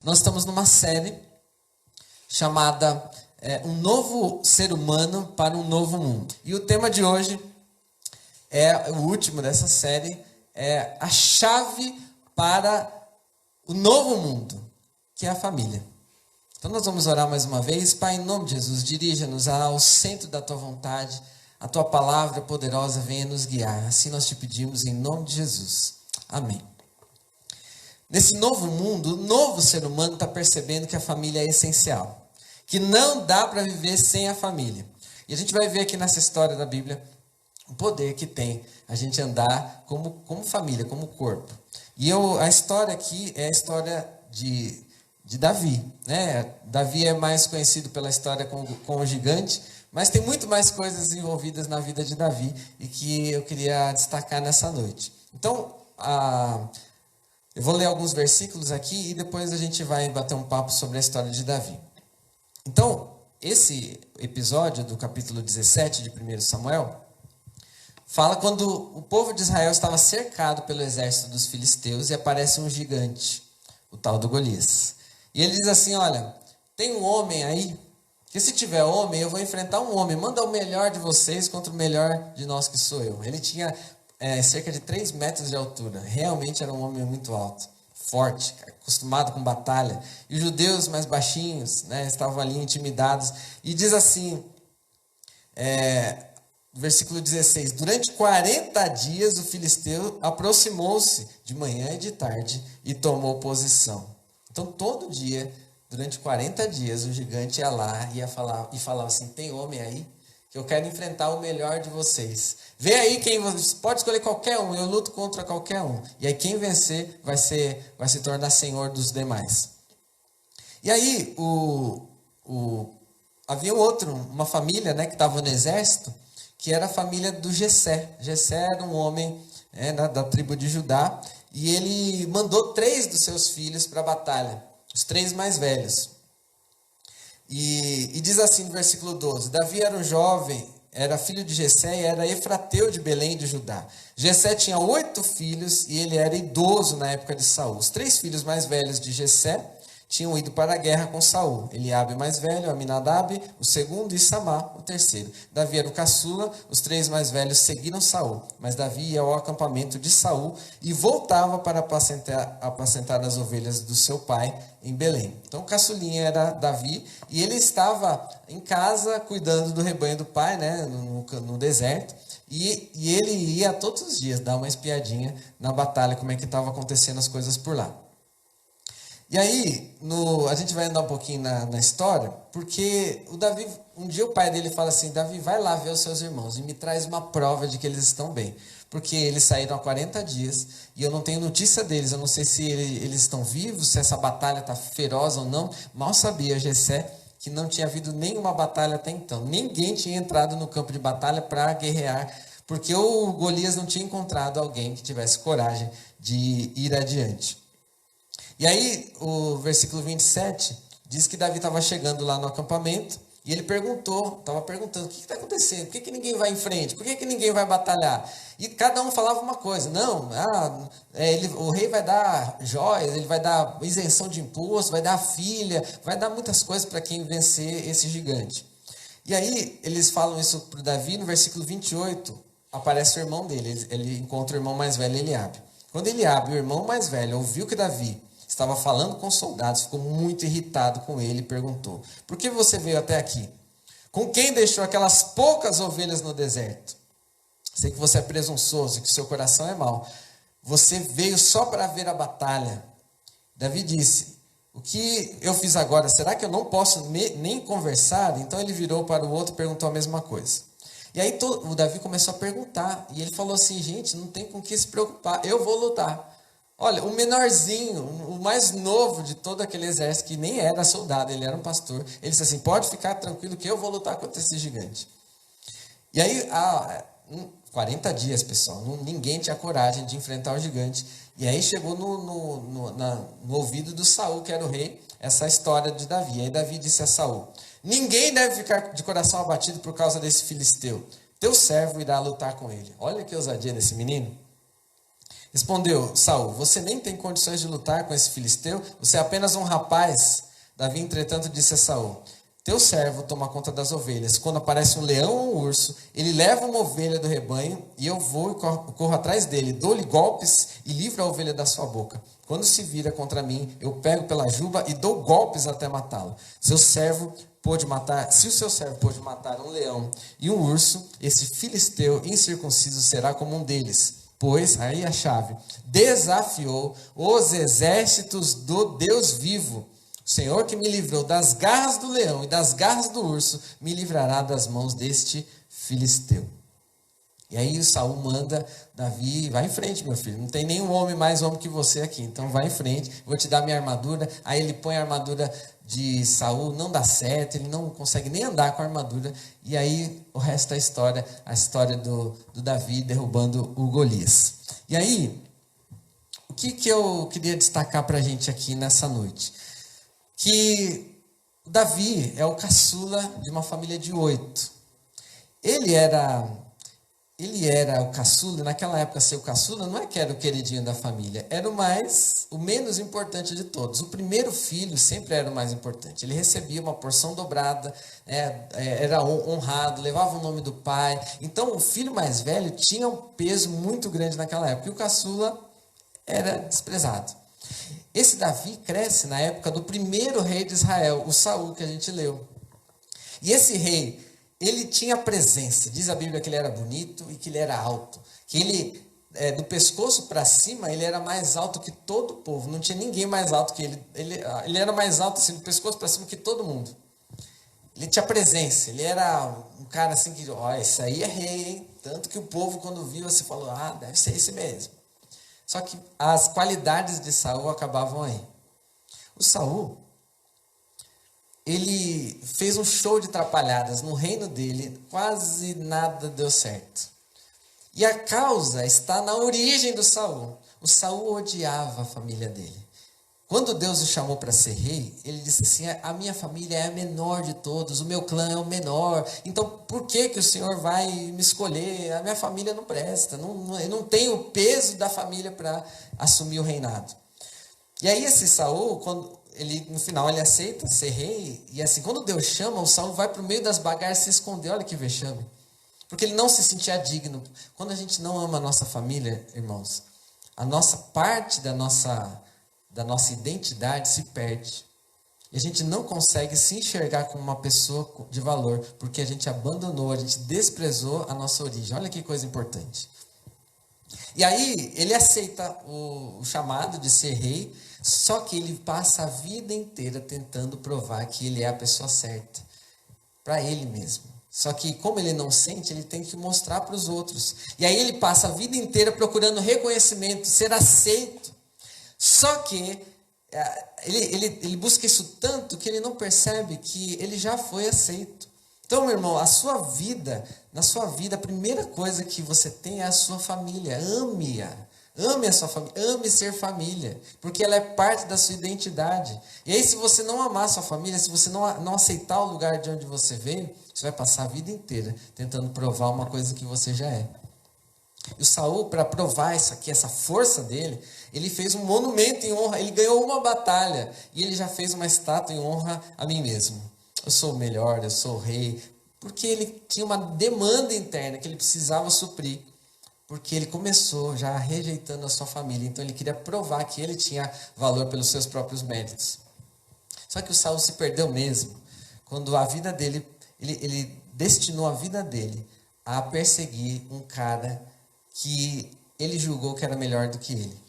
Nós estamos numa série chamada Um Novo Ser Humano para um Novo Mundo. E o tema de hoje é o último dessa série, é a chave para o novo mundo, que é a família. Então nós vamos orar mais uma vez. Pai, em nome de Jesus, dirija-nos ao centro da Tua vontade. A Tua palavra poderosa venha nos guiar. Assim nós te pedimos em nome de Jesus. Amém. Nesse novo mundo, o novo ser humano está percebendo que a família é essencial. Que não dá para viver sem a família. E a gente vai ver aqui nessa história da Bíblia o poder que tem a gente andar como família, como corpo. E a história aqui é a história de Davi. Né? Davi é mais conhecido pela história com o gigante, mas tem muito mais coisas envolvidas na vida de Davi e que eu queria destacar nessa noite. Então, eu vou ler alguns versículos aqui e depois a gente vai bater um papo sobre a história de Davi. Então, esse episódio do capítulo 17 de 1 Samuel fala quando o povo de Israel estava cercado pelo exército dos filisteus e aparece um gigante, o tal do Golias. E ele diz assim, olha, tem um homem aí, que se tiver homem, eu vou enfrentar um homem, manda o melhor de vocês contra o melhor de nós que sou eu. Ele tinha cerca de 3 metros de altura. Realmente era um homem muito alto, forte, acostumado com batalha. E os judeus mais baixinhos, né, estavam ali intimidados. E diz assim, versículo 16, durante 40 dias o filisteu aproximou-se de manhã e de tarde e tomou posição. Então todo dia, durante 40 dias, o gigante ia lá e falava assim, tem homem aí? Que eu quero enfrentar o melhor de vocês. Vê aí quem você pode escolher qualquer um, eu luto contra qualquer um. E aí quem vencer vai se tornar senhor dos demais. E aí havia uma família, né, que estava no exército, que era a família do Jessé. Jessé era um homem da tribo de Judá e ele mandou 3 dos seus filhos para a batalha, os 3 mais velhos. E diz assim no versículo 12, Davi era um jovem, era filho de Jessé e era efrateu de Belém de Judá. Jessé tinha 8 filhos e ele era idoso na época de Saul. Os 3 filhos mais velhos de Jessé tinham ido para a guerra com Saul. Eliabe o mais velho, Aminadab, o segundo, e Samá, o terceiro. Davi era o caçula, os 3 mais velhos seguiram Saul. Mas Davi ia ao acampamento de Saul e voltava para apacentar as ovelhas do seu pai em Belém. Então o caçulinha era Davi e ele estava em casa cuidando do rebanho do pai, né, no deserto. E ele ia todos os dias dar uma espiadinha na batalha, como é que estavam acontecendo as coisas por lá. E aí, a gente vai andar um pouquinho na história, porque o Davi, um dia o pai dele fala assim, Davi, vai lá ver os seus irmãos e me traz uma prova de que eles estão bem. Porque eles saíram há 40 dias e eu não tenho notícia deles, eu não sei se eles estão vivos, se essa batalha está feroz ou não. Mal sabia Jessé que não tinha havido nenhuma batalha até então. Ninguém tinha entrado no campo de batalha para guerrear, porque o Golias não tinha encontrado alguém que tivesse coragem de ir adiante. E aí, o versículo 27 diz que Davi estava chegando lá no acampamento e ele estava perguntando, o que está acontecendo? Por que ninguém vai em frente? Por que ninguém vai batalhar? E cada um falava uma coisa, o rei vai dar joias, ele vai dar isenção de imposto, vai dar filha, vai dar muitas coisas para quem vencer esse gigante. E aí, eles falam isso para Davi, no versículo 28, aparece o irmão dele, ele encontra o irmão mais velho, Eliabe. Quando Eliabe, o irmão mais velho, ouviu que Davi estava falando com os soldados, ficou muito irritado com ele e perguntou, por que você veio até aqui? Com quem deixou aquelas poucas ovelhas no deserto? Sei que você é presunçoso e que seu coração é mau. Você veio só para ver a batalha. Davi disse, o que eu fiz agora, será que eu não posso nem conversar? Então ele virou para o outro e perguntou a mesma coisa. E aí o Davi começou a perguntar, e ele falou assim, gente, não tem com o que se preocupar, eu vou lutar. Olha, o menorzinho, o mais novo de todo aquele exército, que nem era soldado, ele era um pastor, ele disse assim, pode ficar tranquilo que eu vou lutar contra esse gigante. E aí, 40 dias, pessoal, ninguém tinha coragem de enfrentar o gigante. E aí chegou no ouvido do Saul, que era o rei, essa história de Davi. E aí Davi disse a Saul, ninguém deve ficar de coração abatido por causa desse filisteu. Teu servo irá lutar com ele. Olha que ousadia desse menino. Respondeu Saul: você nem tem condições de lutar com esse filisteu, você é apenas um rapaz. Davi, entretanto, disse a Saul: teu servo toma conta das ovelhas. Quando aparece um leão ou um urso, ele leva uma ovelha do rebanho e eu vou e corro atrás dele, dou-lhe golpes e livro a ovelha da sua boca. Quando se vira contra mim, eu pego pela juba e dou golpes até matá-lo. Se o seu servo pôde matar um leão e um urso, esse filisteu incircunciso será como um deles. Pois, aí a chave, desafiou os exércitos do Deus vivo. O Senhor que me livrou das garras do leão e das garras do urso, me livrará das mãos deste filisteu. E aí o Saul manda Davi: vai em frente, meu filho, não tem nenhum homem mais homem que você aqui, então vai em frente, vou te dar minha armadura. Aí ele põe a armadura de Saul, não dá certo, ele não consegue nem andar com a armadura, e aí o resto da história, a história do Davi derrubando o Golias. E aí, o que eu queria destacar para a gente aqui nessa noite? Que Davi é o caçula de uma família de 8. Ele era o caçula, naquela época ser o caçula não é que era o queridinho da família, era o menos importante de todos. O primeiro filho sempre era o mais importante. Ele recebia uma porção dobrada, era honrado, levava o nome do pai. Então o filho mais velho tinha um peso muito grande naquela época, e o caçula era desprezado. Esse Davi cresce na época do primeiro rei de Israel, o Saul, que a gente leu. E esse rei, ele tinha presença. Diz a Bíblia que ele era bonito e que ele era alto. Que ele, do pescoço para cima, ele era mais alto que todo o povo. Não tinha ninguém mais alto que ele. Ele era mais alto assim, do pescoço para cima que todo mundo. Ele tinha presença. Ele era um cara assim que, esse aí é rei, hein? Tanto que o povo, quando viu, você falou: deve ser esse mesmo. Só que as qualidades de Saul acabavam aí. O Saul, ele fez um show de atrapalhadas no reino dele, quase nada deu certo. E a causa está na origem do Saul. O Saul odiava a família dele. Quando Deus o chamou para ser rei, ele disse assim: a minha família é a menor de todos, o meu clã é o menor, então por que o Senhor vai me escolher? A minha família não presta, eu não tenho o peso da família para assumir o reinado. E aí esse Saul, no final ele aceita ser rei, e assim, quando Deus chama, o Saul vai para o meio das bagagens se esconder. Olha que vexame, porque ele não se sentia digno. Quando a gente não ama a nossa família, irmãos, a nossa parte da nossa identidade se perde. E a gente não consegue se enxergar como uma pessoa de valor, porque a gente abandonou, a gente desprezou a nossa origem. Olha que coisa importante. E aí ele aceita o chamado de ser rei, só que ele passa a vida inteira tentando provar que ele é a pessoa certa, para ele mesmo. Só que como ele não sente, ele tem que mostrar para os outros. E aí ele passa a vida inteira procurando reconhecimento, ser aceito. Só que ele busca isso tanto que ele não percebe que ele já foi aceito. Então, meu irmão, na sua vida, a primeira coisa que você tem é a sua família. Ame-a. Ame a sua família. Ame ser família. Porque ela é parte da sua identidade. E aí, se você não amar a sua família, se você não aceitar o lugar de onde você veio, você vai passar a vida inteira tentando provar uma coisa que você já é. E o Saul, para provar isso aqui, essa força dele, ele fez um monumento em honra, ele ganhou uma batalha, e ele já fez uma estátua em honra a mim mesmo. Eu sou o melhor, eu sou o rei, porque ele tinha uma demanda interna que ele precisava suprir, porque ele começou já rejeitando a sua família, então ele queria provar que ele tinha valor pelos seus próprios méritos. Só que o Saul se perdeu mesmo, quando a vida dele, ele destinou a vida dele a perseguir um cara que ele julgou que era melhor do que ele.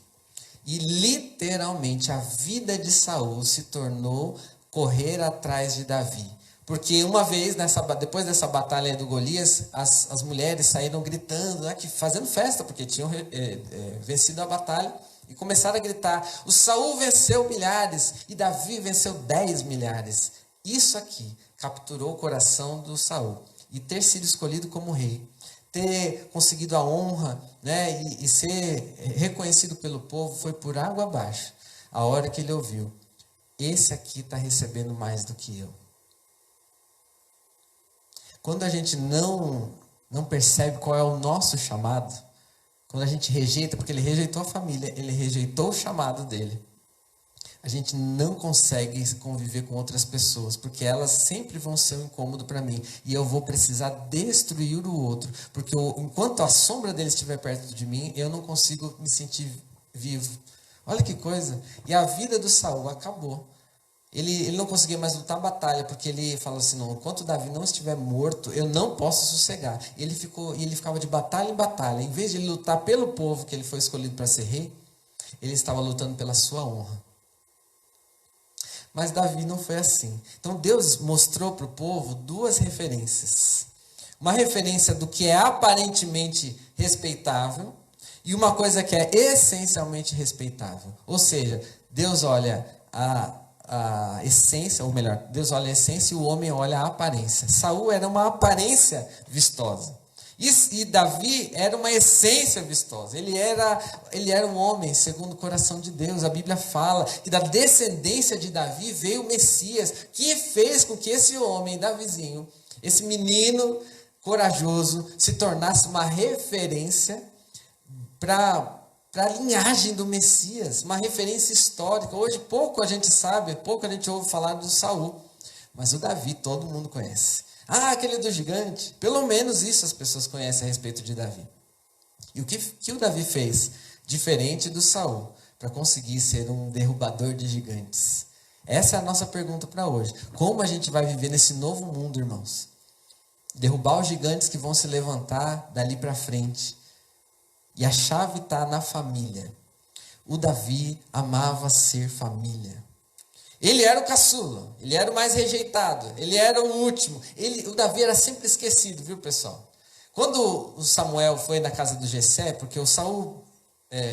E literalmente a vida de Saul se tornou correr atrás de Davi. Porque uma vez, depois dessa batalha do Golias, as mulheres saíram gritando, fazendo festa, porque tinham vencido a batalha, e começaram a gritar: o Saul venceu milhares e Davi venceu 10 milhares. Isso aqui capturou o coração do Saul. E ter sido escolhido como rei, ter conseguido a honra, né, e ser reconhecido pelo povo, foi por água abaixo. A hora que ele ouviu: esse aqui está recebendo mais do que eu. Quando a gente não percebe qual é o nosso chamado, Quando a gente rejeita, porque ele rejeitou a família, ele rejeitou o chamado dele, a gente não consegue conviver com outras pessoas, porque elas sempre vão ser um incômodo para mim. E eu vou precisar destruir o outro, porque enquanto a sombra dele estiver perto de mim, eu não consigo me sentir vivo. Olha que coisa. E a vida do Saul acabou. Ele não conseguia mais lutar a batalha, porque ele falou assim, não, enquanto Davi não estiver morto, eu não posso sossegar. E ele ficava de batalha em batalha. Em vez de ele lutar pelo povo que ele foi escolhido para ser rei, ele estava lutando pela sua honra. Mas Davi não foi assim. Então Deus mostrou para o povo duas referências. Uma referência do que é aparentemente respeitável e uma coisa que é essencialmente respeitável. Ou seja, Deus olha a essência, ou melhor, Deus olha a essência e o homem olha a aparência. Saul era uma aparência vistosa. E Davi era uma essência vistosa. Ele era um homem segundo o coração de Deus. A Bíblia fala que da descendência de Davi veio o Messias, que fez com que esse homem, Davizinho, esse menino corajoso, se tornasse uma referência para a linhagem do Messias, uma referência histórica. Hoje pouco a gente sabe, pouco a gente ouve falar do Saul, mas o Davi todo mundo conhece. Ah, aquele do gigante. Pelo menos isso as pessoas conhecem a respeito de Davi. E o que o Davi fez? Diferente do Saul, para conseguir ser um derrubador de gigantes. Essa é a nossa pergunta para hoje. Como a gente vai viver nesse novo mundo, irmãos? Derrubar os gigantes que vão se levantar dali para frente. E a chave está na família. O Davi amava ser família. Ele era o caçula, ele era o mais rejeitado, ele era o último. O Davi era sempre esquecido, viu, pessoal? Quando o Samuel foi na casa do Jessé, porque o Saul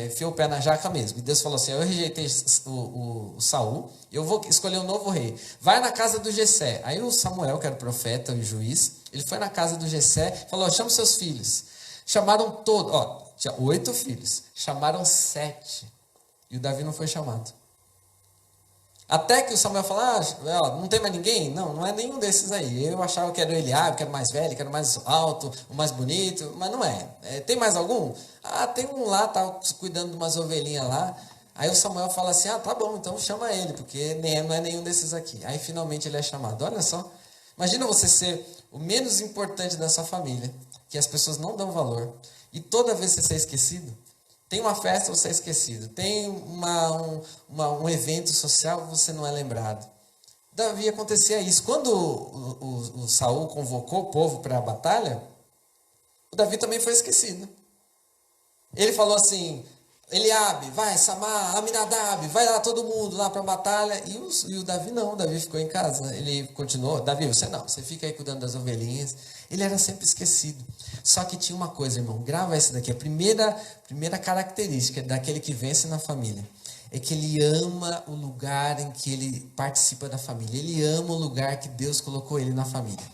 enfiou o pé na jaca mesmo, e Deus falou assim, eu rejeitei o Saul, eu vou escolher um novo rei. Vai na casa do Jessé. Aí o Samuel, que era o profeta e o juiz, ele foi na casa do Jessé e falou, chama seus filhos. Chamaram todos, tinha 8 filhos, chamaram 7, e o Davi não foi chamado. Até que o Samuel falou, não tem mais ninguém? Não é nenhum desses aí. Eu achava que era o Eliabe, que era o mais velho, que era o mais alto, o mais bonito, mas não é. Tem mais algum? Tem um lá, tá cuidando de umas ovelhinhas lá. Aí o Samuel fala assim, tá bom, então chama ele, porque não é nenhum desses aqui. Aí finalmente ele é chamado. Olha só, imagina você ser o menos importante da sua família, que as pessoas não dão valor, e toda vez você ser esquecido. Tem uma festa, você é esquecido. Tem um evento social, você não é lembrado. Davi acontecia isso. Quando o Saul convocou o povo para a batalha, o Davi também foi esquecido. Ele falou assim, Eliabe, vai, Samar, Aminadab, vai lá todo mundo lá para a batalha. E o Davi não, o Davi ficou em casa. Ele continuou, Davi, você fica aí cuidando das ovelhinhas. Ele era sempre esquecido. Só que tinha uma coisa, irmão, grava essa daqui. A primeira característica daquele que vence na família é que ele ama o lugar em que ele participa da família. Ele ama o lugar que Deus colocou ele na família.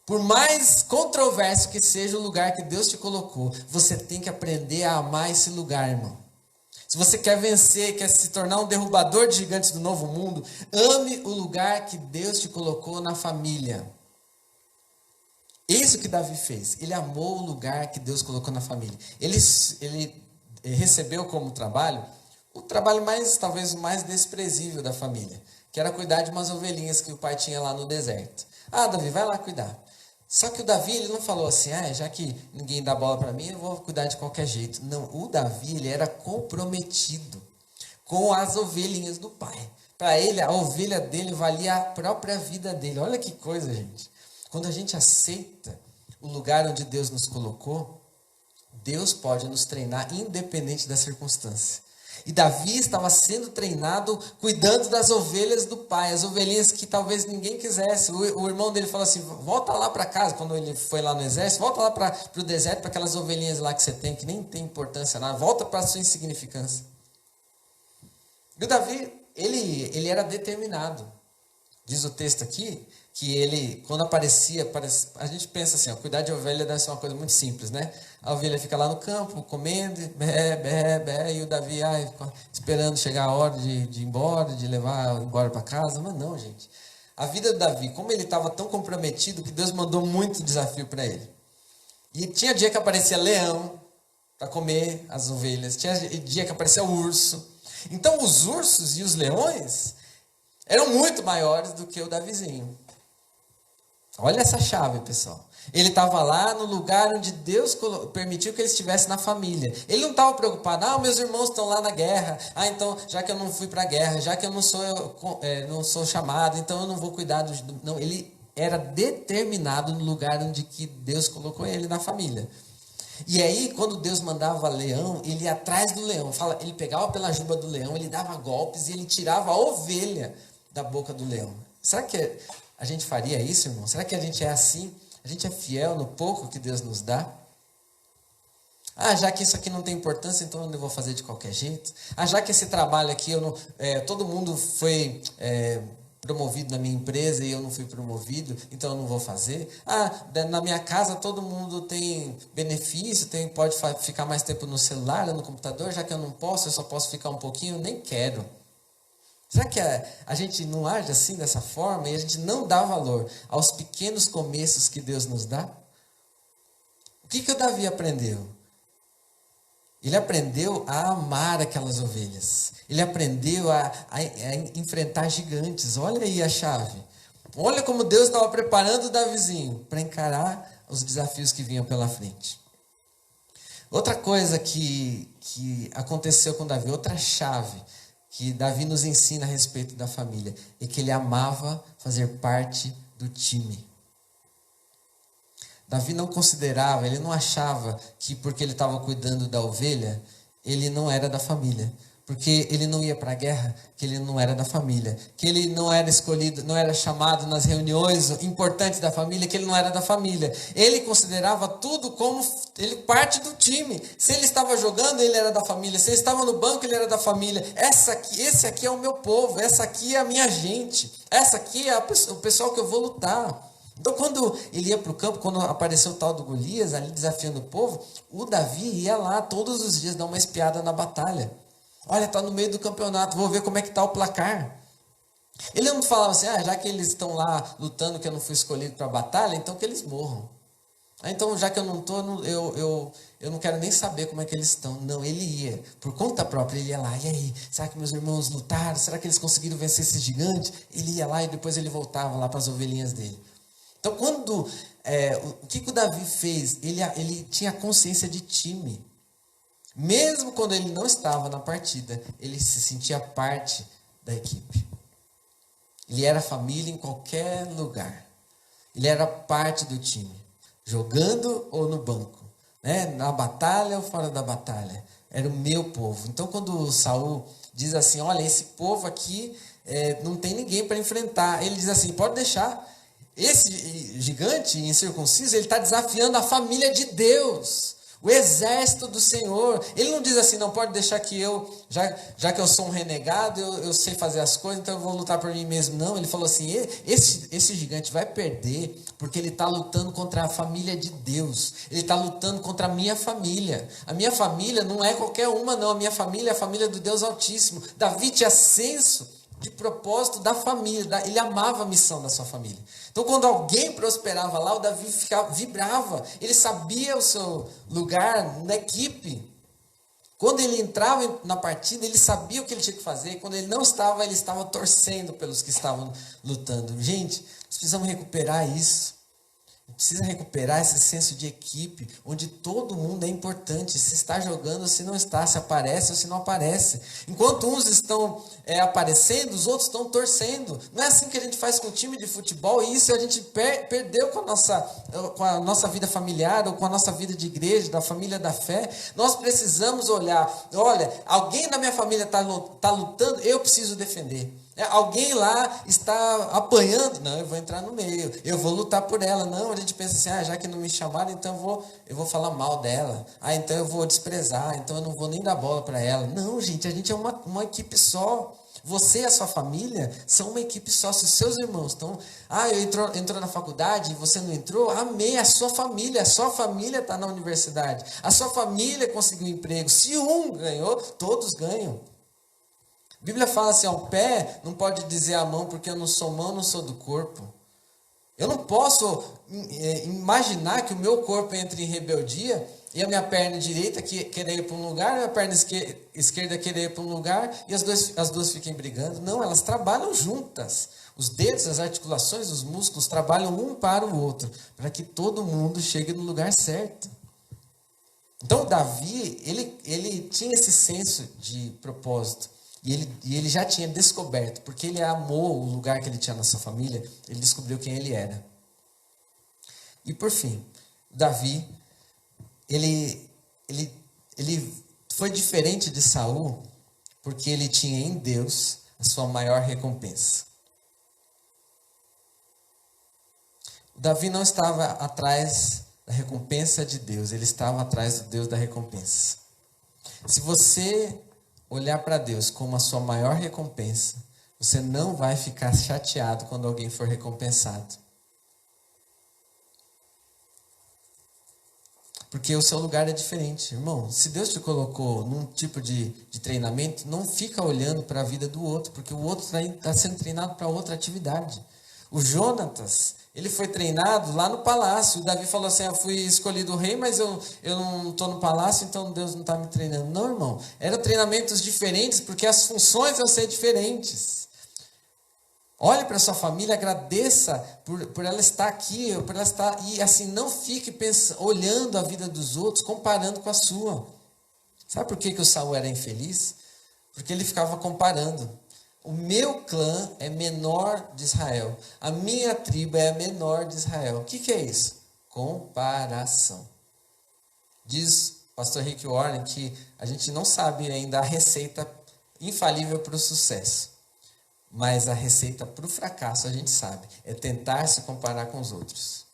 Por mais controverso que seja o lugar que Deus te colocou, você tem que aprender a amar esse lugar, irmão. Se você quer vencer, quer se tornar um derrubador de gigantes do novo mundo, ame o lugar que Deus te colocou na família. Isso que Davi fez. Ele amou o lugar que Deus colocou na família. Ele recebeu como trabalho, o trabalho talvez o mais desprezível da família, que era cuidar de umas ovelhinhas que o pai tinha lá no deserto. Davi, vai lá cuidar. Só que o Davi, ele não falou assim, já que ninguém dá bola para mim, eu vou cuidar de qualquer jeito. Não, o Davi, ele era comprometido com as ovelhinhas do pai. Para ele, a ovelha dele valia a própria vida dele. Olha que coisa, gente. Quando a gente aceita o lugar onde Deus nos colocou, Deus pode nos treinar independente da circunstância. E Davi estava sendo treinado cuidando das ovelhas do pai, as ovelhinhas que talvez ninguém quisesse. O irmão dele falou assim, volta lá para casa, quando ele foi lá no exército, volta lá para o deserto, para aquelas ovelhinhas lá que você tem, que nem tem importância nada, volta para a sua insignificância. E o Davi, ele era determinado. Diz o texto aqui, que ele, quando aparecia, a gente pensa assim, cuidar de ovelha deve ser uma coisa muito simples, né? A ovelha fica lá no campo, comendo, e o Davi esperando chegar a hora de ir embora, de levar embora para casa. Mas não, gente. A vida do Davi, como ele estava tão comprometido, que Deus mandou muito desafio para ele. E tinha dia que aparecia leão, para comer as ovelhas. Tinha dia que aparecia o urso. Então os ursos e os leões eram muito maiores do que o Davizinho. Olha essa chave, pessoal. Ele estava lá no lugar onde Deus permitiu que ele estivesse na família. Ele não estava preocupado, meus irmãos estão lá na guerra. Então, já que eu não fui para a guerra, já que eu não sou chamado, então eu não vou cuidar do... Não, ele era determinado no lugar onde que Deus colocou ele, na família. E aí, quando Deus mandava leão, ele ia atrás do leão. Ele pegava pela juba do leão, ele dava golpes e ele tirava a ovelha da boca do leão. Será que a gente faria isso, irmão? Será que a gente é assim? A gente é fiel no pouco que Deus nos dá? Já que isso aqui não tem importância, então eu não vou fazer de qualquer jeito. Já que esse trabalho aqui, todo mundo foi promovido na minha empresa e eu não fui promovido, então eu não vou fazer. Na minha casa todo mundo tem benefício, pode ficar mais tempo no celular, no computador, já que eu não posso, eu só posso ficar um pouquinho, eu nem quero. Será que a gente não age assim, dessa forma, e a gente não dá valor aos pequenos começos que Deus nos dá? O que o Davi aprendeu? Ele aprendeu a amar aquelas ovelhas. Ele aprendeu a enfrentar gigantes. Olha aí a chave. Olha como Deus estava preparando o Davizinho para encarar os desafios que vinham pela frente. Outra coisa que aconteceu com Davi, outra chave que Davi nos ensina a respeito da família, é que ele amava fazer parte do time. Davi não considerava, ele não achava que porque ele estava cuidando da ovelha, ele não era da família. Porque ele não ia para a guerra, que ele não era da família. Que ele não era escolhido, não era chamado nas reuniões importantes da família, que ele não era da família. Ele considerava tudo como ele parte do time. Se ele estava jogando, ele era da família. Se ele estava no banco, ele era da família. Esse aqui é o meu povo, essa aqui é a minha gente. Essa aqui é o pessoal que eu vou lutar. Então, quando ele ia para o campo, quando apareceu o tal do Golias, ali desafiando o povo, o Davi ia lá todos os dias dar uma espiada na batalha. Olha, está no meio do campeonato, vou ver como é que está o placar. Ele não falava assim, já que eles estão lá lutando, que eu não fui escolhido para a batalha, então que eles morram. Então, já que eu não estou, eu não quero nem saber como é que eles estão. Não, ele ia, por conta própria, ele ia lá. E aí, será que meus irmãos lutaram? Será que eles conseguiram vencer esse gigante? Ele ia lá e depois ele voltava lá para as ovelhinhas dele. Então, o que o Davi fez? Ele tinha consciência de time. Mesmo quando ele não estava na partida, ele se sentia parte da equipe. Ele era família em qualquer lugar. Ele era parte do time, jogando ou no banco, né? Na batalha ou fora da batalha. Era o meu povo. Então, quando Saul diz assim, olha, esse povo aqui não tem ninguém para enfrentar. Ele diz assim, pode deixar. Esse gigante incircunciso, ele está desafiando a família de Deus. O exército do Senhor. Ele não diz assim, não pode deixar que já que eu sou um renegado, eu sei fazer as coisas, então eu vou lutar por mim mesmo. Não, ele falou assim, esse gigante vai perder, porque ele está lutando contra a família de Deus. Ele está lutando contra a minha família. A minha família não é qualquer uma, não. A minha família é a família do Deus Altíssimo. Davi tinha senso de propósito da família. Ele amava a missão da sua família. Então, quando alguém prosperava lá, o Davi vibrava. Ele sabia o seu lugar na equipe. Quando ele entrava na partida, ele sabia o que ele tinha que fazer. Quando ele não estava, ele estava torcendo pelos que estavam lutando. Gente, nós precisamos recuperar isso. Precisa recuperar esse senso de equipe, onde todo mundo é importante. Se está jogando ou se não está, se aparece ou se não aparece. Enquanto uns estão aparecendo, os outros estão torcendo. Não é assim que a gente faz com o time de futebol, e isso a gente perdeu com a nossa vida familiar, ou com a nossa vida de igreja, da família da fé. Nós precisamos olhar, olha, alguém na minha família está lutando, eu preciso defender. Alguém lá está apanhando, não, eu vou entrar no meio, eu vou lutar por ela. Não, a gente pensa assim, já que não me chamaram, então eu vou falar mal dela, então eu vou desprezar, então eu não vou nem dar bola para ela. Não, gente, a gente é uma equipe só. Você e a sua família são uma equipe só. Se os seus irmãos estão, entrou na faculdade e você não entrou, amém, a sua família está na universidade, a sua família conseguiu um emprego. Se um ganhou, todos ganham. A Bíblia fala assim, o pé não pode dizer à mão, porque eu não sou mão, não sou do corpo. Eu não posso imaginar que o meu corpo entre em rebeldia e a minha perna direita querer ir para um lugar, e a minha perna esquerda querer ir para um lugar, e as duas fiquem brigando. Não, elas trabalham juntas. Os dedos, as articulações, os músculos trabalham um para o outro, para que todo mundo chegue no lugar certo. Então, Davi, ele tinha esse senso de propósito. E ele já tinha descoberto, porque ele amou o lugar que ele tinha na sua família, ele descobriu quem ele era. E por fim, Davi, ele foi diferente de Saul, porque ele tinha em Deus a sua maior recompensa. Davi não estava atrás da recompensa de Deus, ele estava atrás do Deus da recompensa. Se você olhar para Deus como a sua maior recompensa, você não vai ficar chateado quando alguém for recompensado. Porque o seu lugar é diferente. Irmão, se Deus te colocou num tipo de treinamento, não fica olhando para a vida do outro, porque o outro está sendo treinado para outra atividade. O Jonatas, ele foi treinado lá no palácio. O Davi falou assim, eu fui escolhido rei, mas eu não estou no palácio, então Deus não está me treinando. Não, irmão, eram treinamentos diferentes, porque as funções vão ser diferentes. Olhe para sua família, agradeça por ela estar aqui, por ela estar, e assim, não fique olhando a vida dos outros, comparando com a sua. Sabe por que o Saul era infeliz? Porque ele ficava comparando. O meu clã é menor de Israel. A minha tribo é a menor de Israel. O que é isso? Comparação. Diz o pastor Rick Warren que a gente não sabe ainda a receita infalível para o sucesso. Mas a receita para o fracasso a gente sabe. É tentar se comparar com os outros.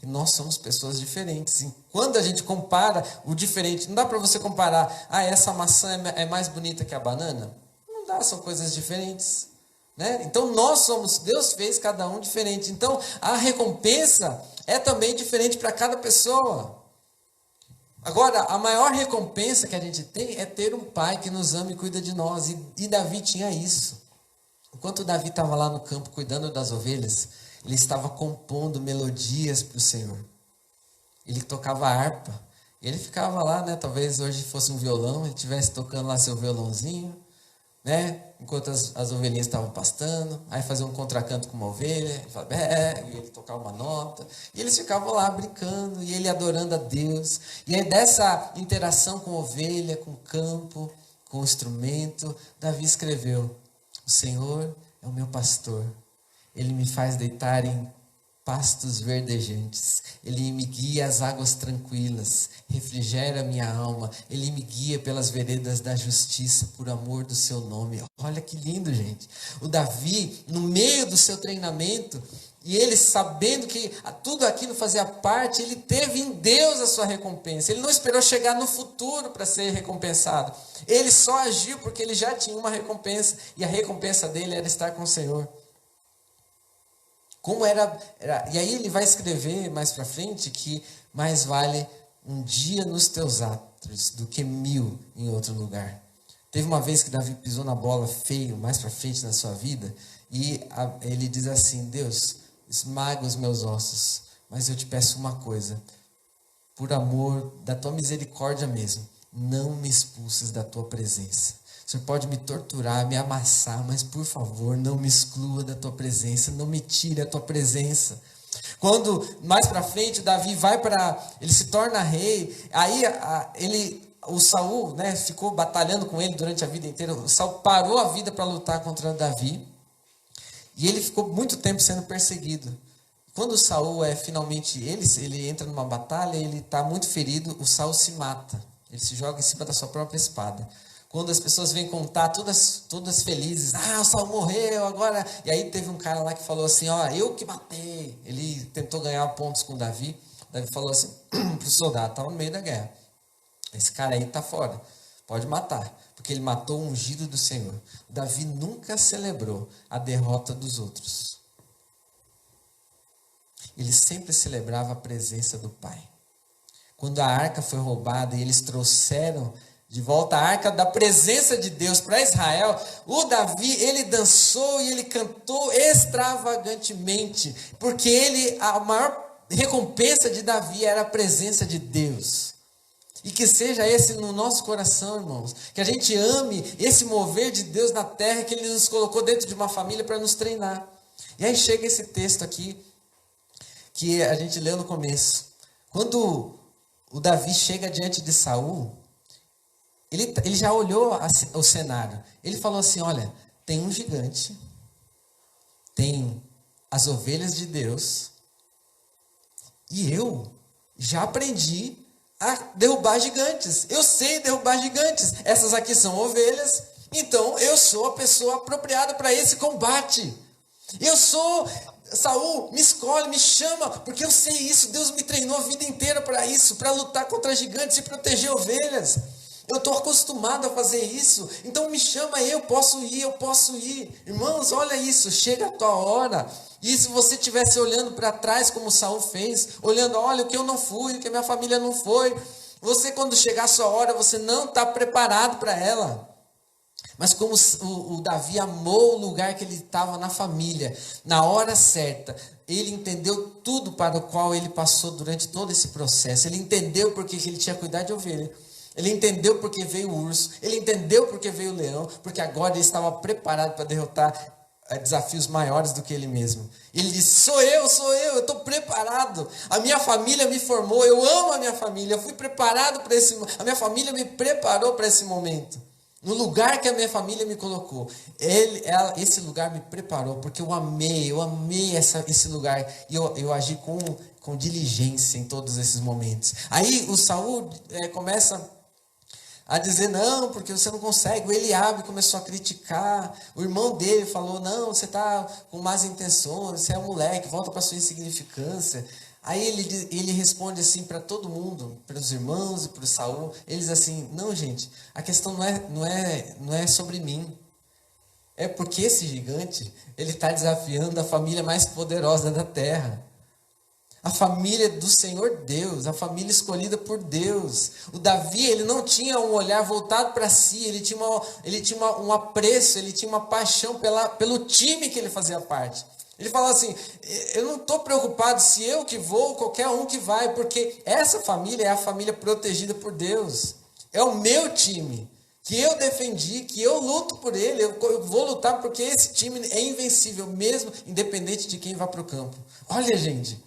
E nós somos pessoas diferentes. E quando a gente compara o diferente, não dá para você comparar, essa maçã é mais bonita que a banana? Não dá, são coisas diferentes. Né? Então Deus fez cada um diferente. Então a recompensa é também diferente para cada pessoa. Agora, a maior recompensa que a gente tem é ter um pai que nos ama e cuida de nós. E Davi tinha isso. Enquanto Davi estava lá no campo cuidando das ovelhas, ele estava compondo melodias para o Senhor. Ele tocava harpa. Ele ficava lá, né? Talvez hoje fosse um violão, ele estivesse tocando lá seu violãozinho, né? Enquanto as ovelhinhas estavam pastando, aí fazia um contracanto com uma ovelha, ele falava, e ele tocava uma nota, e eles ficavam lá brincando, e ele adorando a Deus. E aí dessa interação com a ovelha, com o campo, com o instrumento, Davi escreveu: o Senhor é o meu pastor, Ele me faz deitar em pastos verdejantes, Ele me guia às águas tranquilas, refrigera minha alma, Ele me guia pelas veredas da justiça, por amor do seu nome. Olha que lindo, gente. O Davi, no meio do seu treinamento, e ele sabendo que tudo aquilo fazia parte, ele teve em Deus a sua recompensa. Ele não esperou chegar no futuro para ser recompensado. Ele só agiu porque ele já tinha uma recompensa. E a recompensa dele era estar com o Senhor. E aí ele vai escrever mais para frente que mais vale um dia nos teus atos do que 1000 em outro lugar. Teve uma vez que Davi pisou na bola feio, mais para frente na sua vida. E ele diz assim: Deus, esmaga os meus ossos, mas eu te peço uma coisa, por amor da tua misericórdia mesmo, não me expulses da tua presença. O Senhor pode me torturar, me amassar, mas por favor, não me exclua da tua presença, não me tire a tua presença. Quando mais para frente Davi ele se torna rei, aí o Saul, né, ficou batalhando com ele durante a vida inteira. O Saul parou a vida para lutar contra Davi. E ele ficou muito tempo sendo perseguido. Quando o Saul finalmente, ele entra numa batalha, ele está muito ferido, o Saul se mata. Ele se joga em cima da sua própria espada. Quando as pessoas vêm contar, todas felizes, o Saul morreu agora. E aí teve um cara lá que falou assim, eu que matei. Ele tentou ganhar pontos com Davi. Davi falou assim para o soldado, estava no meio da guerra: esse cara aí está fora, pode matar. Porque ele matou o ungido do Senhor. Davi nunca celebrou a derrota dos outros. Ele sempre celebrava a presença do Pai. Quando a arca foi roubada e eles trouxeram de volta a arca da presença de Deus para Israel, o Davi, ele dançou e ele cantou extravagantemente. Porque a maior recompensa de Davi era a presença de Deus. E que seja esse no nosso coração, irmãos. Que a gente ame esse mover de Deus na terra, que Ele nos colocou dentro de uma família para nos treinar. E aí chega esse texto aqui, que a gente leu no começo. Quando o Davi chega diante de Saul, ele já olhou o cenário. Ele falou assim, olha, tem um gigante, tem as ovelhas de Deus, e eu já aprendi a derrubar gigantes. Eu sei derrubar gigantes. Essas aqui são ovelhas, então eu sou a pessoa apropriada para esse combate. Saul, me escolhe, me chama, porque eu sei isso. Deus me treinou a vida inteira para isso, para lutar contra gigantes e proteger ovelhas. Eu estou acostumado a fazer isso, então me chama, eu posso ir. Irmãos, olha isso, chega a tua hora. E se você estivesse olhando para trás, como Saul fez, olhando, olha o que eu não fui, o que a minha família não foi, você, quando chegar a sua hora, você não está preparado para ela. Mas como o Davi amou o lugar que ele estava na família, na hora certa, ele entendeu tudo para o qual ele passou durante todo esse processo. Ele entendeu porque ele tinha que cuidar de ovelha. Ele entendeu porque veio o urso. Ele entendeu porque veio o leão. Porque agora ele estava preparado para derrotar desafios maiores do que ele mesmo. Ele disse, sou eu estou preparado. A minha família me formou, eu amo a minha família. Eu fui preparado para a minha família me preparou para esse momento. No lugar que a minha família me colocou, esse lugar me preparou, porque eu amei esse lugar, e eu agi com diligência em todos esses momentos. Aí o Saul começa a dizer, não, porque você não consegue. O Eliabe começou a criticar, o irmão dele falou, não, você está com más intenções, você é um moleque, volta para sua insignificância. Aí ele responde assim para todo mundo, para os irmãos e para o Saul, eles assim, não, gente, a questão não é sobre mim. É porque esse gigante, ele está desafiando a família mais poderosa da terra. A família do Senhor Deus, a família escolhida por Deus. O Davi, ele não tinha um olhar voltado para si, ele tinha um apreço, ele tinha uma paixão pelo time que ele fazia parte. Ele fala assim, eu não estou preocupado se eu que vou ou qualquer um que vai, porque essa família é a família protegida por Deus. É o meu time, que eu defendi, que eu luto por ele, eu vou lutar porque esse time é invencível, mesmo independente de quem vá para o campo. Olha, gente,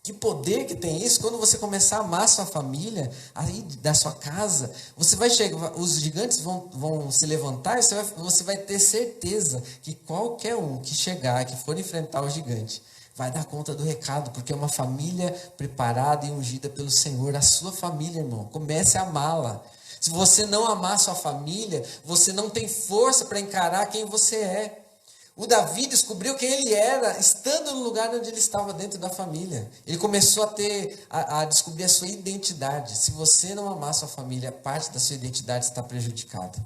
que poder que tem isso. Quando você começar a amar sua família, aí da sua casa, você vai chegar, os gigantes vão se levantar, e você vai ter certeza que qualquer um que chegar, que for enfrentar o gigante, vai dar conta do recado, porque é uma família preparada e ungida pelo Senhor. A sua família, irmão, comece a amá-la. Se você não amar sua família, você não tem força para encarar quem você é. O Davi descobriu quem ele era, estando no lugar onde ele estava dentro da família. Ele começou a descobrir a sua identidade. Se você não amar sua família, parte da sua identidade está prejudicada.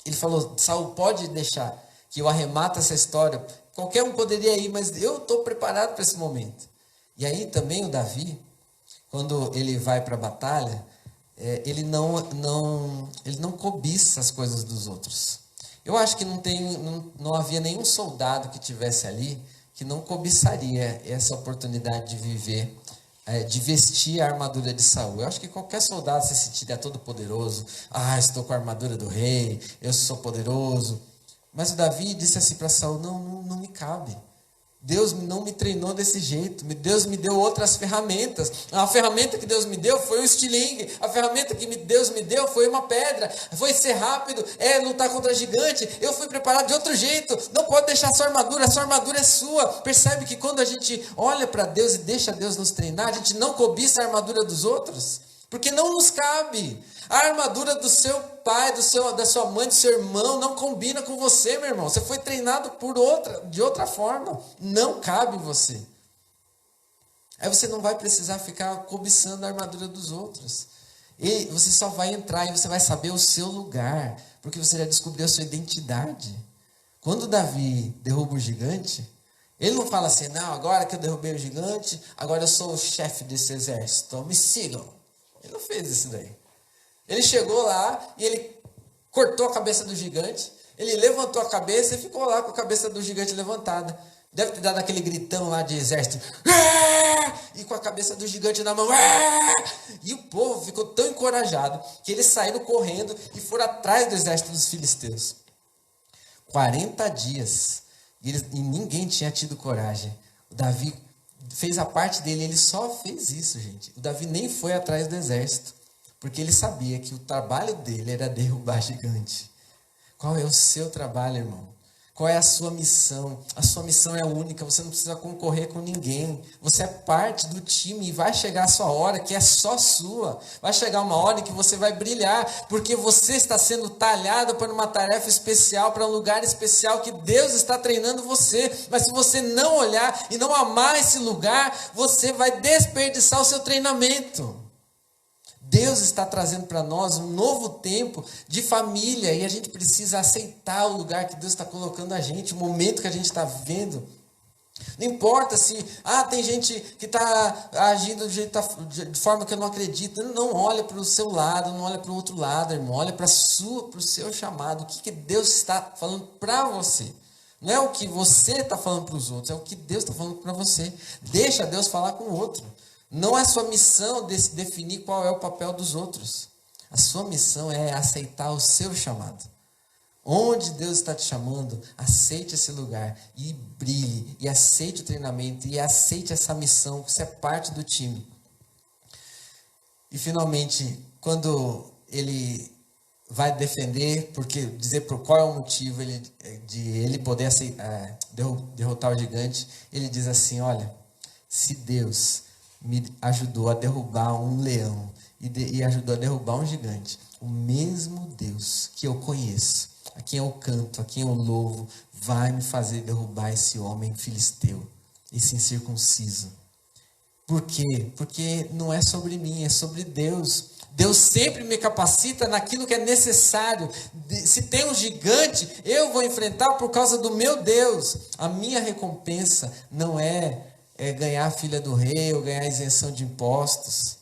Ele falou, Saul, pode deixar que eu arremate essa história. Qualquer um poderia ir, mas eu estou preparado para esse momento. E aí também o Davi, quando ele vai para a batalha, ele não cobiça as coisas dos outros. Eu acho que não havia nenhum soldado que estivesse ali que não cobiçaria essa oportunidade de viver, de vestir a armadura de Saul. Eu acho que qualquer soldado se sentiria todo poderoso. Estou com a armadura do rei, eu sou poderoso. Mas o Davi disse assim para Saul, não me cabe. Deus não me treinou desse jeito. Deus me deu outras ferramentas. A ferramenta que Deus me deu foi um estilingue. A ferramenta que Deus me deu foi uma pedra. Foi ser rápido, lutar contra gigante. Eu fui preparado de outro jeito. Não pode deixar sua armadura é sua. Percebe que quando a gente olha para Deus e deixa Deus nos treinar, a gente não cobiça a armadura dos outros, porque não nos cabe. A armadura do seu pai, da sua mãe, do seu irmão, não combina com você, meu irmão. Você foi treinado de outra forma. Não cabe em você. Aí você não vai precisar ficar cobiçando a armadura dos outros. E você só vai entrar e você vai saber o seu lugar, porque você já descobriu a sua identidade. Quando Davi derruba o gigante, ele não fala assim, não, agora que eu derrubei o gigante, agora eu sou o chefe desse exército, me sigam. Ele não fez isso daí. Ele chegou lá e ele cortou a cabeça do gigante. Ele levantou a cabeça e ficou lá com a cabeça do gigante levantada. Deve ter dado aquele gritão lá de exército. E com a cabeça do gigante na mão. E o povo ficou tão encorajado que eles saíram correndo e foram atrás do exército dos filisteus. 40 dias. E ninguém tinha tido coragem. O Davi fez a parte dele, ele só fez isso, gente. O Davi nem foi atrás do exército, porque ele sabia que o trabalho dele era derrubar gigante. Qual é o seu trabalho, irmão? Qual é a sua missão? A sua missão é única, você não precisa concorrer com ninguém. Você é parte do time e vai chegar a sua hora, que é só sua. Vai chegar uma hora em que você vai brilhar, porque você está sendo talhado para uma tarefa especial, para um lugar especial que Deus está treinando você. Mas se você não olhar e não amar esse lugar, você vai desperdiçar o seu treinamento. Deus está trazendo para nós um novo tempo de família e a gente precisa aceitar o lugar que Deus está colocando a gente, o momento que a gente está vivendo. Não importa se tem gente que está agindo de forma que eu não acredito. Não olha para o seu lado, não olha para o outro lado, irmão. Olha para o seu chamado. O que Deus está falando para você. Não é o que você está falando para os outros, é o que Deus está falando para você. Deixa Deus falar com o outro. Não é sua missão definir qual é o papel dos outros. A sua missão é aceitar o seu chamado. Onde Deus está te chamando, aceite esse lugar e brilhe. E aceite o treinamento e aceite essa missão, que você é parte do time. E finalmente, quando ele vai defender, porque dizer por qual é o motivo de ele poder derrotar o gigante, ele diz assim, olha, se Deus me ajudou a derrubar um leão e ajudou a derrubar um gigante, o mesmo Deus que eu conheço, a quem eu canto, a quem eu louvo, vai me fazer derrubar esse homem filisteu, esse incircunciso. Por quê? Porque não é sobre mim, é sobre Deus. Deus sempre me capacita naquilo que é necessário. Se tem um gigante, eu vou enfrentar por causa do meu Deus. A minha recompensa não é ganhar a filha do rei ou ganhar a isenção de impostos.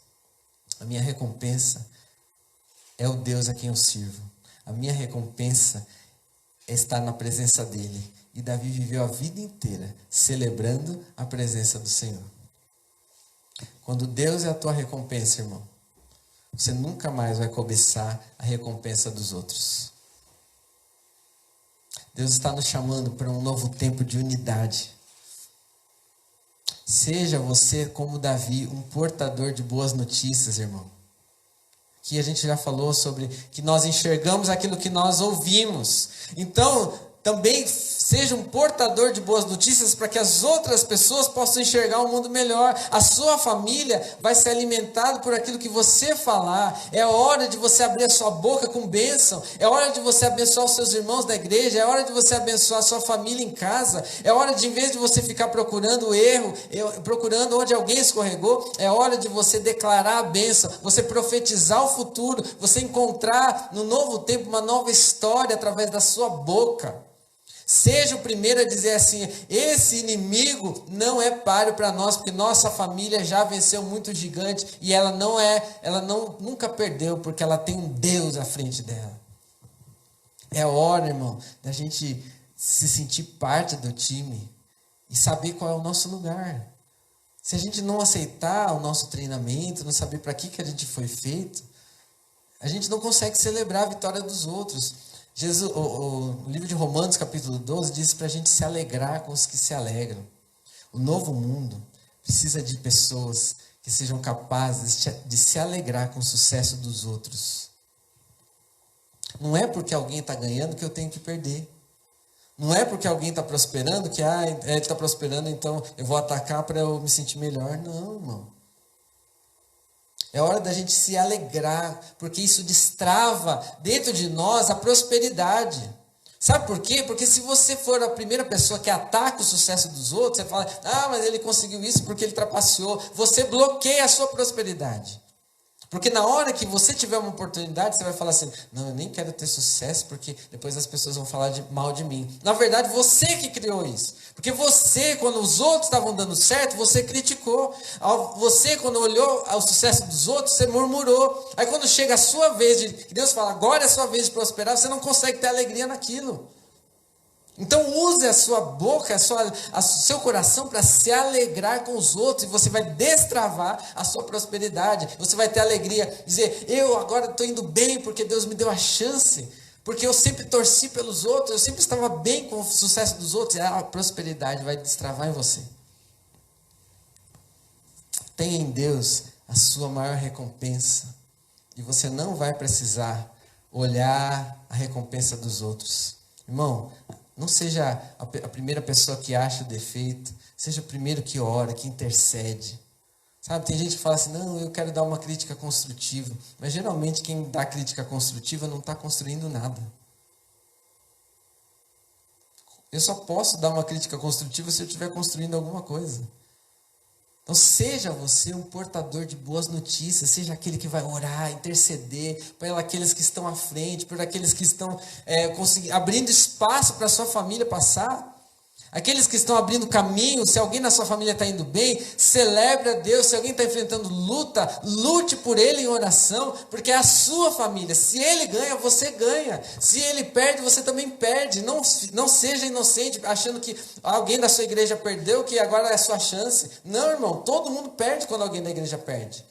A minha recompensa é o Deus a quem eu sirvo. A minha recompensa é estar na presença dele. E Davi viveu a vida inteira celebrando a presença do Senhor. Quando Deus é a tua recompensa, irmão, você nunca mais vai cobiçar a recompensa dos outros. Deus está nos chamando para um novo tempo de unidade. Seja você, como Davi, um portador de boas notícias, irmão. Que a gente já falou sobre que nós enxergamos aquilo que nós ouvimos. Então, também seja um portador de boas notícias para que as outras pessoas possam enxergar um mundo melhor. A sua família vai ser alimentada por aquilo que você falar. É hora de você abrir a sua boca com bênção. É hora de você abençoar os seus irmãos da igreja. É hora de você abençoar a sua família em casa. É hora de, em vez de você ficar procurando o erro, procurando onde alguém escorregou, é hora de você declarar a bênção, você profetizar o futuro, você encontrar no novo tempo uma nova história através da sua boca. Seja o primeiro a dizer assim, esse inimigo não é páreo para nós, porque nossa família já venceu muito gigante e ela nunca perdeu, porque ela tem um Deus à frente dela. É hora, irmão, da gente se sentir parte do time e saber qual é o nosso lugar. Se a gente não aceitar o nosso treinamento, não saber para que a gente foi feito, a gente não consegue celebrar a vitória dos outros. O livro de Romanos, capítulo 12, diz para a gente se alegrar com os que se alegram. O novo mundo precisa de pessoas que sejam capazes de se alegrar com o sucesso dos outros. Não é porque alguém está ganhando que eu tenho que perder. Não é porque alguém está prosperando que ele está prosperando, então eu vou atacar para eu me sentir melhor. Não, irmão. É hora da gente se alegrar, porque isso destrava dentro de nós a prosperidade. Sabe por quê? Porque se você for a primeira pessoa que ataca o sucesso dos outros, você fala, mas ele conseguiu isso porque ele trapaceou. Você bloqueia a sua prosperidade. Porque na hora que você tiver uma oportunidade, você vai falar assim, não, eu nem quero ter sucesso, porque depois as pessoas vão falar mal de mim. Na verdade, você que criou isso. Porque você, quando os outros estavam dando certo, você criticou. Você, quando olhou o sucesso dos outros, você murmurou. Aí quando chega a sua vez, que Deus fala, agora é a sua vez de prosperar, você não consegue ter alegria naquilo. Então use a sua boca, seu coração para se alegrar com os outros, e você vai destravar a sua prosperidade. Você vai ter alegria, dizer, eu agora estou indo bem porque Deus me deu a chance, porque eu sempre torci pelos outros, eu sempre estava bem com o sucesso dos outros, e a prosperidade vai destravar em você. Tenha em Deus a sua maior recompensa, e você não vai precisar olhar a recompensa dos outros. Irmão, não seja a primeira pessoa que acha o defeito, seja o primeiro que ora, que intercede. Sabe, tem gente que fala assim, não, eu quero dar uma crítica construtiva. Mas geralmente quem dá crítica construtiva não está construindo nada. Eu só posso dar uma crítica construtiva se eu estiver construindo alguma coisa. Então seja você um portador de boas notícias, seja aquele que vai orar, interceder, por aqueles que estão à frente, por aqueles que estão abrindo espaço para a sua família passar. Aqueles que estão abrindo caminho, se alguém na sua família está indo bem, celebre a Deus. Se alguém está enfrentando luta, lute por ele em oração, porque é a sua família. Se ele ganha, você ganha. Se ele perde, você também perde. Não seja inocente achando que alguém da sua igreja perdeu, que agora é a sua chance. Não, irmão, todo mundo perde quando alguém da igreja perde.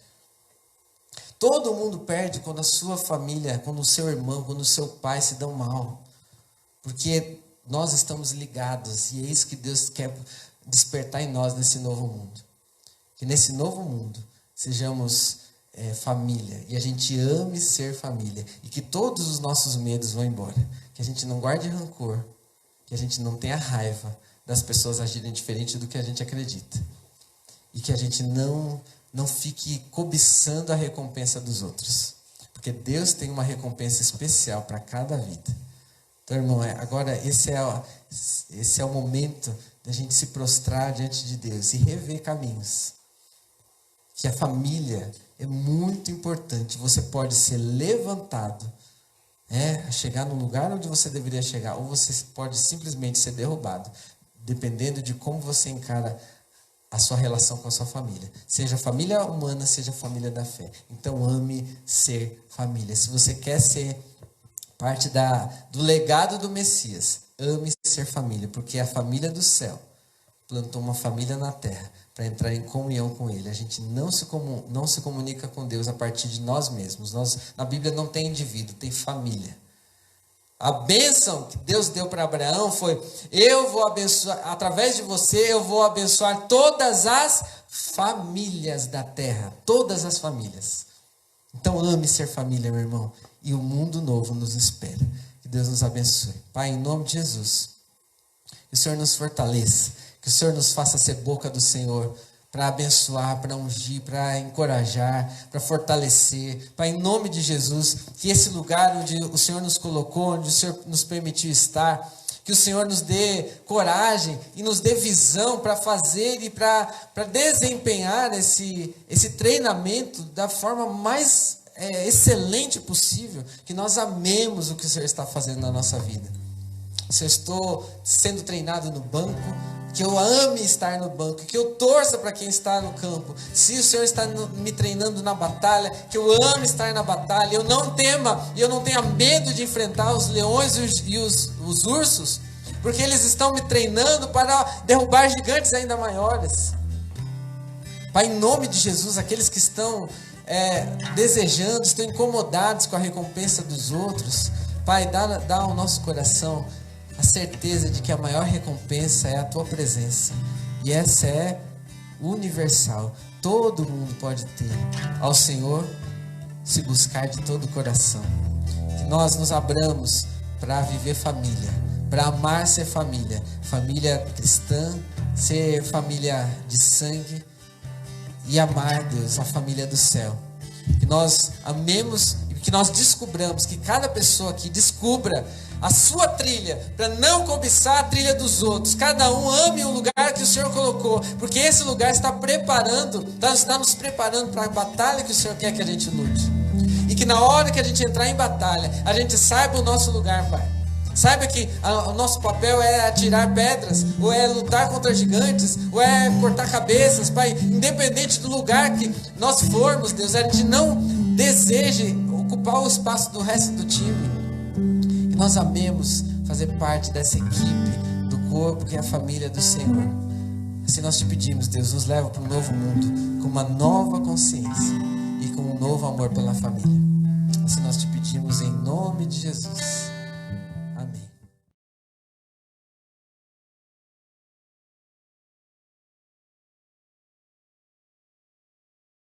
Todo mundo perde quando a sua família, quando o seu irmão, quando o seu pai se dão mal. Porque nós estamos ligados, e é isso que Deus quer despertar em nós nesse novo mundo. Que nesse novo mundo sejamos família, e a gente ame ser família, e que todos os nossos medos vão embora. Que a gente não guarde rancor, que a gente não tenha raiva das pessoas agirem diferente do que a gente acredita. E que a gente não fique cobiçando a recompensa dos outros. Porque Deus tem uma recompensa especial para cada vida. Então, irmão, agora esse é o momento da gente se prostrar diante de Deus e rever caminhos. Que a família é muito importante. Você pode ser levantado, a chegar no lugar onde você deveria chegar, ou você pode simplesmente ser derrubado, dependendo de como você encara a sua relação com a sua família. Seja família humana, seja família da fé. Então, ame ser família. Se você quer ser parte do legado do Messias, ame ser família, porque a família do céu plantou uma família na terra para entrar em comunhão com Ele. A gente não se comunica com Deus a partir de nós mesmos. Na Bíblia não tem indivíduo, tem família. A bênção que Deus deu para Abraão foi, eu vou abençoar, através de você, eu vou abençoar todas as famílias da terra, todas as famílias. Então ame ser família, meu irmão. E o mundo novo nos espera. Que Deus nos abençoe. Pai, em nome de Jesus, que o Senhor nos fortaleça. Que o Senhor nos faça ser boca do Senhor para abençoar, para ungir, para encorajar, para fortalecer. Pai, em nome de Jesus, que esse lugar onde o Senhor nos colocou, onde o Senhor nos permitiu estar, que o Senhor nos dê coragem e nos dê visão para fazer e para desempenhar esse treinamento da forma mais excelente possível, que nós amemos o que o Senhor está fazendo na nossa vida. Se eu estou sendo treinado no banco, que eu ame estar no banco, que eu torça para quem está no campo. Se o Senhor está me treinando na batalha, que eu ame estar na batalha, eu não tema e eu não tenha medo de enfrentar os leões e os ursos, porque eles estão me treinando para derrubar gigantes ainda maiores. Pai, em nome de Jesus, aqueles que estão desejando, estão incomodados com a recompensa dos outros, Pai, dá ao nosso coração a certeza de que a maior recompensa é a Tua presença, e essa é universal, todo mundo pode ter ao Senhor, se buscar de todo o coração. Que nós nos abramos para viver família, para amar ser família, família cristã, ser família de sangue, e amar, Deus, a família do céu. Que nós amemos e que nós descubramos, que cada pessoa aqui descubra a sua trilha, para não cobiçar a trilha dos outros. Cada um ame o lugar que o Senhor colocou, porque esse lugar está nos preparando para a batalha que o Senhor quer que a gente lute. E que na hora que a gente entrar em batalha, a gente saiba o nosso lugar, Pai. Saiba que o nosso papel é atirar pedras, ou é lutar contra gigantes, ou é cortar cabeças, Pai. Independente do lugar que nós formos, Deus, a gente não deseje ocupar o espaço do resto do time. Que nós amemos fazer parte dessa equipe do corpo que é a família do Senhor. Assim nós te pedimos, Deus, nos leva para um novo mundo, com uma nova consciência e com um novo amor pela família. Assim nós te pedimos em nome de Jesus.